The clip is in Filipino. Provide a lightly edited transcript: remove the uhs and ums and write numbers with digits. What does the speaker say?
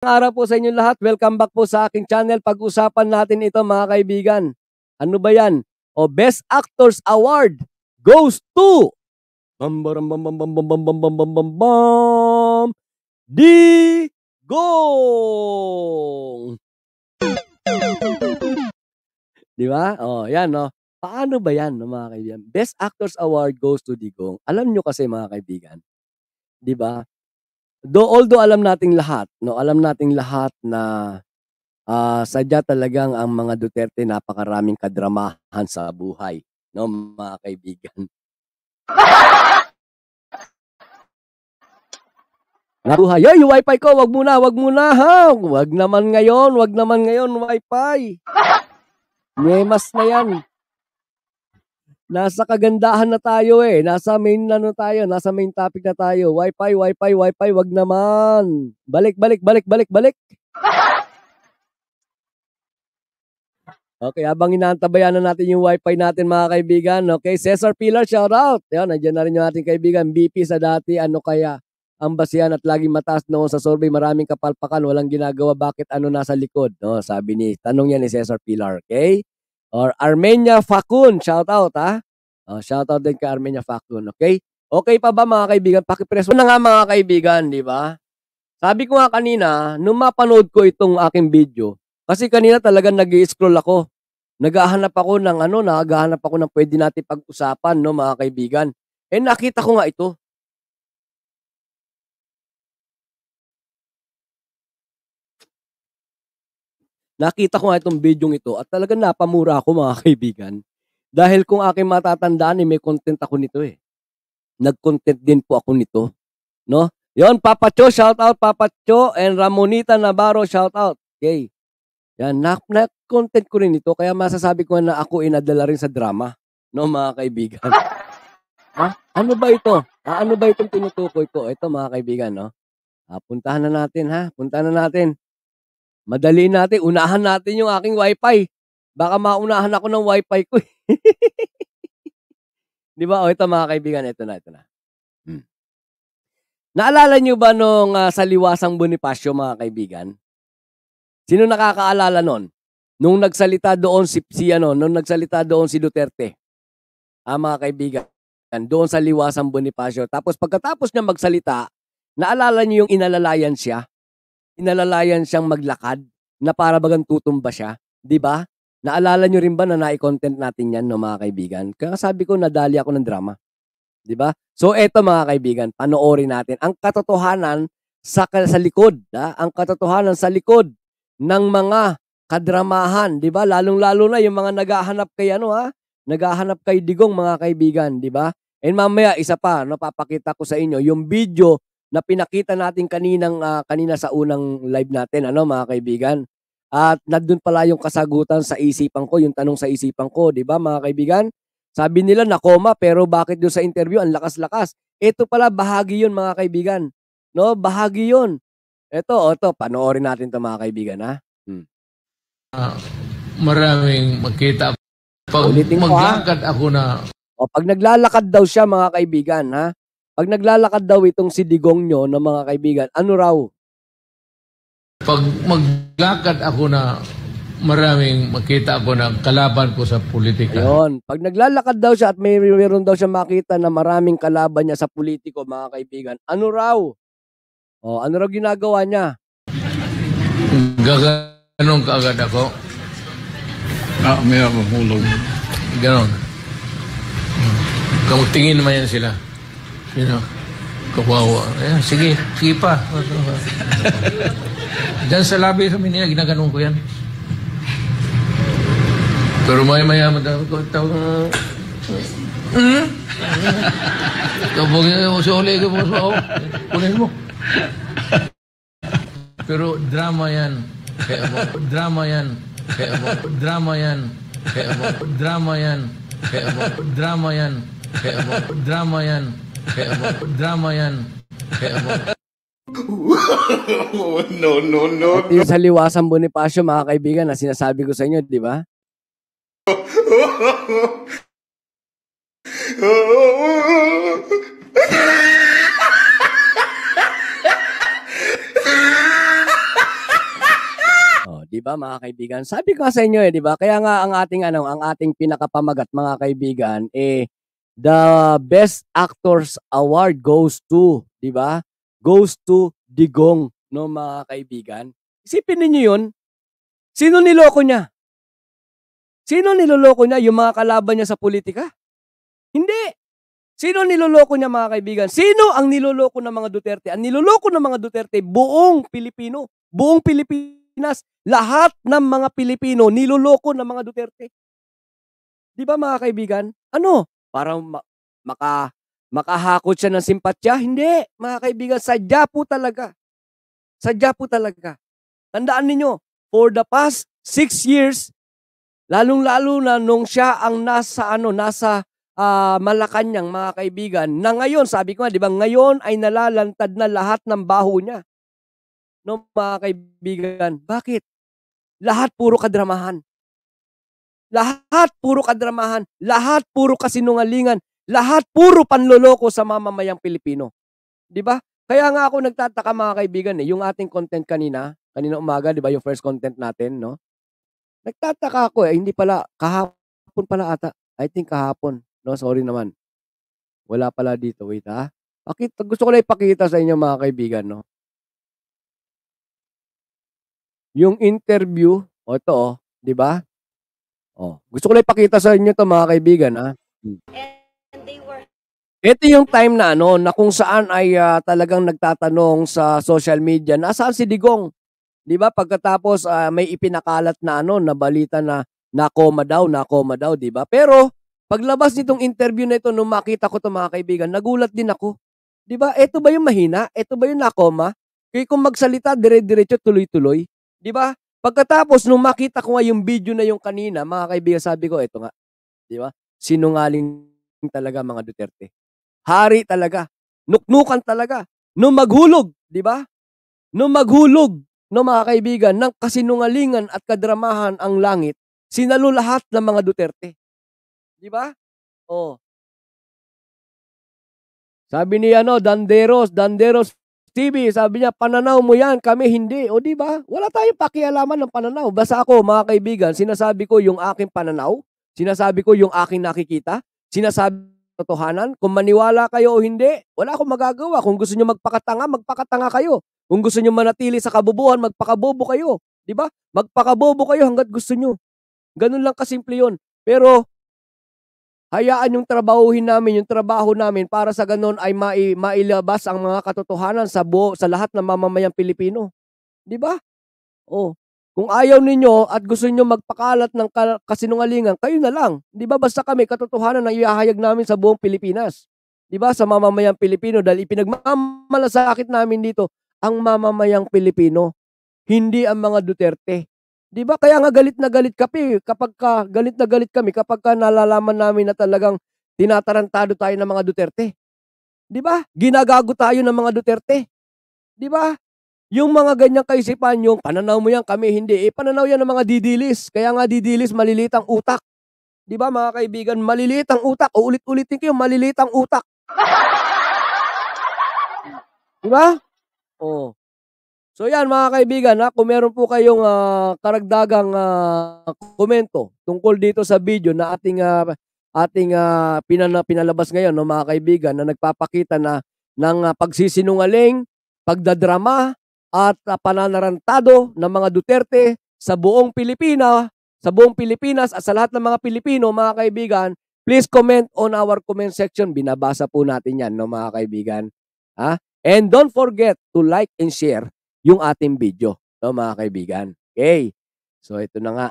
Araw po sa inyong lahat. Welcome back po sa aking channel. Pag-usapan natin ito mga kaibigan. Ano ba yan? O Best Actors Award goes to bam bam bam bam bam bam bam bam bam bam bam bam Digong. Di ba? O, yan no. Paano ba yan no, mga kaibigan? Best Actors Award goes to Digong. Alam nyo kasi mga kaibigan, di ba? Although alam nating lahat, no, alam nating lahat na sadya talagang ang mga Duterte napakaraming kadramahan sa buhay, no, mga kaibigan. Nabuhay, yung wifi ko, wag muna ha. Wag naman ngayon, wifi. Nyemas na yan. Nasa kagandahan na tayo eh. Nasa main topic na tayo. Wifi, wag naman. Balik. Okay, habang inaantabayan na natin yung wifi natin mga kaibigan. Okay, Cesar Pilar, shout out. Yan, nandiyan na rin yung ating kaibigan. BP sa dati, ano kaya ang basihan at laging mataas noon sa survey, maraming kapalpakan, walang ginagawa, bakit ano nasa likod? No, sabi tanong yan ni Cesar Pilar, okay? Or Armenia Facun, shout out ha. Shout out din kay Armenia Facun, okay? Okay pa ba mga kaibigan? Pakipreso na nga mga kaibigan, di ba? Sabi ko nga kanina, nung mapanood ko itong aking video, kasi kanina talagang nag-i-scroll ako. Naghahanap ako ng pwede natin pag-usapan, no mga kaibigan. Eh nakita ko nga ito. Nakita ko nga itong video ito at talagang napamura ako mga kaibigan. Dahil kung aking matatandaan, may content ako nito eh. Nag-content din po ako nito. No? Yon, Papa Cho, shout out Papa Cho, and Ramonita Navarro, shout out. Okay. Yan, na-content ko rin ito, kaya masasabi ko na ako inadala rin sa drama. No, mga kaibigan. Ha? Ano ba ito? Ano ba itong tinutukoy ko? Ito mga kaibigan, no? Puntahan na natin. Madali natin, unahan natin yung aking wifi. Baka maunahan ako ng wifi ko. Di ba? O ito mga kaibigan, ito na. Naalala nyo ba nung saliwasang Bonifacio mga kaibigan? Sino nakakaalala nun? Nung nagsalita doon si Duterte. Mga kaibigan, doon sa liwasang Bonifacio. Tapos pagkatapos niya magsalita, naalala niyo yung inalalayan siyang maglakad na para bagang tutumba siya, 'di ba? Naalala niyo rin ba na nai-content natin 'yan no mga kaibigan? Kaya sabi ko nadali ako ng drama. 'Di ba? So eto mga kaibigan, panoorin natin ang katotohanan sa likod, ang katotohanan sa likod ng mga kadramahan, 'di ba? Lalong-lalo na yung mga naghahanap kay Digong mga kaibigan, 'di ba? And mamaya isa pa, papakita ko sa inyo yung video na pinakita natin kanina sa unang live natin, mga kaibigan. At nandun pala yung kasagutan sa isipan ko, yung tanong sa isipan ko, di ba mga kaibigan? Sabi nila nakoma, pero bakit doon sa interview ang lakas-lakas? Ito pala, bahagi yun mga kaibigan. No, bahagi yun. Ito, panoorin natin to mga kaibigan, ha? Maraming magkita. Pag maglakad ako na... pag naglalakad daw siya mga kaibigan, ha? Pag naglalakad daw itong si Digong nyo na mga kaibigan, ano raw? Pag maglakad ako na maraming makita ako na kalaban ko sa politika. Ayun. Pag naglalakad daw siya at mayroon daw siya makita na maraming kalaban niya sa politiko, mga kaibigan, ano raw? Ano raw ginagawa niya? Gaganong kaagad ako. May mahulog. Ganon. Kamagtingin naman yan sila. Kawawa. Ayan, sige pa. Diyan sa labi kami niya, ginaganon ko yan. Pero maya tawag kabog mo si Ole, kunin mo. Pero drama yan. No. At yung sa liwasang Bonifacio mga kaibigan na sinasabi ko sa inyo, di ba? 'di ba mga kaibigan? Sabi ko nga sa inyo 'di ba? Kaya nga ang ating pinakapamagat mga kaibigan the Best Actors Award goes to, 'di ba? Goes to Digong, no mga kaibigan. Isipin niyo 'yun. Sino niloko niya? Sino niloloko niya? Yung mga kalaban niya sa politika? Hindi. Sino niloloko niya mga kaibigan? Sino ang niloloko ng mga Duterte? Ang niloloko ng mga Duterte, buong Pilipino, buong Pilipinas, lahat ng mga Pilipino niloloko ng mga Duterte. Di ba mga kaibigan? Ano? Parang makahakot siya ng simpatya? Hindi, mga kaibigan, sadya po talaga. Sadya po talaga. Tandaan ninyo, for the past 6 years, lalong-lalo na nung siya ang nasa Malacanang mga kaibigan, na ngayon, sabi ko nga, di ba, ngayon ay nalalantad na lahat ng baho niya. No, mga kaibigan, bakit? Lahat puro kadramahan. Lahat puro kadramahan. Lahat puro kasinungalingan. Lahat puro panloloko sa mamamayang Pilipino. Di ba? Kaya nga ako nagtataka mga kaibigan yung ating content kanina umaga, di ba, yung first content natin, no? Nagtataka ako hindi pala, kahapon pala ata. I think kahapon. No, sorry naman. Wala pala dito. Wait ha. Gusto ko lang ipakita sa inyo mga kaibigan, no? Yung interview, ito di ba? Gusto ko lang ipakita sa inyo to mga kaibigan, ha? Ito yung time na na kung saan ay talagang nagtatanong sa social media, nasaan si Digong? 'Di ba? Pagkatapos may ipinakalat na na balita na nakoma daw, 'di ba? Pero paglabas nitong interview na ito nung makita ko 'to mga kaibigan, nagulat din ako. 'Di ba? Ito ba yung mahina? Ito ba yung nakoma? Kaya kung magsalita dire-diretso tuloy-tuloy, 'di ba? Pagkatapos nung makita ko nga yung video na yung kanina, mga kaibigan, sabi ko ito nga, 'di ba? Sinungaling talaga mga Duterte. Hari talaga. Nuknukan talaga. Nung maghulog, 'di ba? Nung maghulog, no mga kaibigan, ng kasinungalingan at kadramahan ang langit, sinalo lahat ng mga Duterte. Di ba? Sabi ni Danderos TV, sabi niya, pananaw mo yan, kami hindi. Di ba? Wala tayong pakialaman ng pananaw. Basta ako, mga kaibigan, sinasabi ko yung aking pananaw, sinasabi ko yung aking nakikita, sinasabi totohanan. Kung maniwala kayo o hindi, wala akong magagawa. Kung gusto niyo magpakatanga kayo. Kung gusto niyo manatili sa kabobohan, magpakabobo kayo. Di ba? Magpakabobo kayo hanggat gusto niyo. Ganun lang kasimple yun. Pero, hayaan yung trabaho namin para sa ganun ay mailabas ang mga katotohanan sa lahat ng mamamayang Pilipino. Di ba? Kung ayaw ninyo at gusto niyo magpakalat ng kasinungalingan, kayo na lang. Di ba? Basta kami, katotohanan ang ihahayag namin sa buong Pilipinas. Di ba? Sa mamamayang Pilipino, dahil ipinagmamalasakit namin dito ang mamamayang Pilipino, hindi ang mga Duterte. Di ba? Kaya nga galit na galit kami kapag nalalaman namin na talagang tinatarantado tayo ng mga Duterte. Di ba? Ginagago tayo ng mga Duterte. Di ba? Yung mga ganyang kaisipan, yung pananaw mo yan, kami hindi. Pananaw yan ng mga didilis. Kaya nga didilis, maliliit ang utak. Di ba mga kaibigan? Maliliit ang utak. Ulit-ulitin ko yung maliliit ang utak. Di ba? So yan mga kaibigan, kung meron po kayong karagdagang komento tungkol dito sa video na ating pinalabas ngayon, no, mga kaibigan, na nagpapakita na ng pagsisinungaling, pagdadrama at pananarantado ng mga Duterte sa buong Pilipinas at sa lahat ng mga Pilipino, mga kaibigan, please comment on our comment section. Binabasa po natin yan, no, mga kaibigan. And don't forget to like and share yung ating video, no, mga kaibigan. Okay. So ito na nga.